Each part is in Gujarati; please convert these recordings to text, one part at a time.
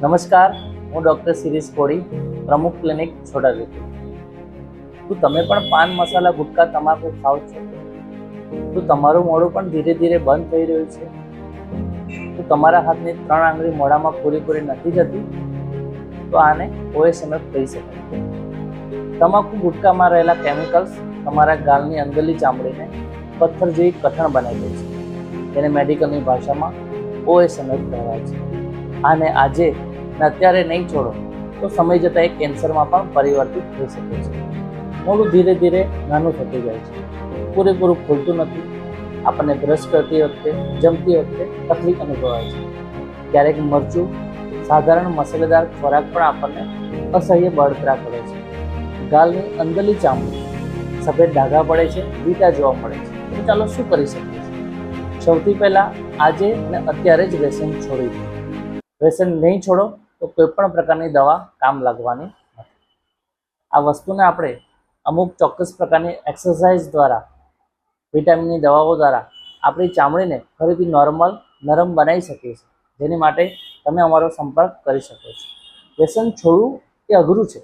નમસ્કાર, હું ડૉક્ટર શિરીષ કોડી, પ્રમુખ ક્લિનિક છોટાઉદેપુર. શું તમે પણ પાન મસાલા ગુટકા તમાકુ ખાવ છો? શું તમારું મોઢું પણ ધીરે ધીરે બંધ થઈ રહ્યું છે? શું તમારા હાથની 3 આંગળી મોઢામાં પૂરેપૂરી નથી જતી? તો આને OSMF કહી શકાય. તમાકુ ગુટકામાં રહેલા કેમિકલ્સ તમારા ગાલની અંદરની ચામડીને પથ્થર જેવી કઠણ બનાવી દે છે. તેને મેડિકલની ભાષામાં OSMF કહેવાય છે. આને આજે ને અત્યારે નહીં છોડો તો સમય જતાં એ કેન્સરમાં પણ પરિવર્તિત થઈ શકે છે. મોઢું ધીરે ધીરે નાનું થતું જાય છે, પૂરેપૂરું ખુલતું નથી. આપણને બ્રશ કરતી વખતે, જમતી વખતે તકલીફ અનુભવાય છે. ક્યારેક મરચું, સાધારણ મસાલેદાર ખોરાક પણ આપણને અસહ્ય બળતરા કરે છે. ગાલની અંદરની ચામડી સફેદ ડાઘા પડે છે, લીટા જોવા મળે છે. તો ચાલો શું કરી શકીએ? સૌથી પહેલાં આજે અને અત્યારે જ વ્યસન છોડી દો. વ્યસન નહીં છોડો તો કોઈ પણ પ્રકારની દવા કામ લાગવાની નથી. આ વસ્તુને આપણે અમુક ચોક્કસ પ્રકારની એક્સરસાઇઝ દ્વારા, વિટામિનની દવાઓ દ્વારા આપણી ચામડીને ફરીથી નોર્મલ, નરમ બનાવી શકીએ છીએ. જેની માટે તમે અમારો સંપર્ક કરી શકો છો. વ્યસન છોડવું એ અઘરું છે,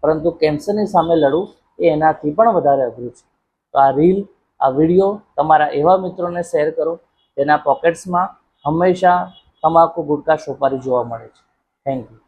પરંતુ કેન્સરની સામે લડવું એ એનાથી પણ વધારે અઘરું છે. તો આ રીલ, આ વિડીયો તમારા એવા મિત્રોને શેર કરો જેના પોકેટ્સમાં હંમેશા તમાકુ, ગુટકા, સોપારી જોવા મળે છે. Thank you.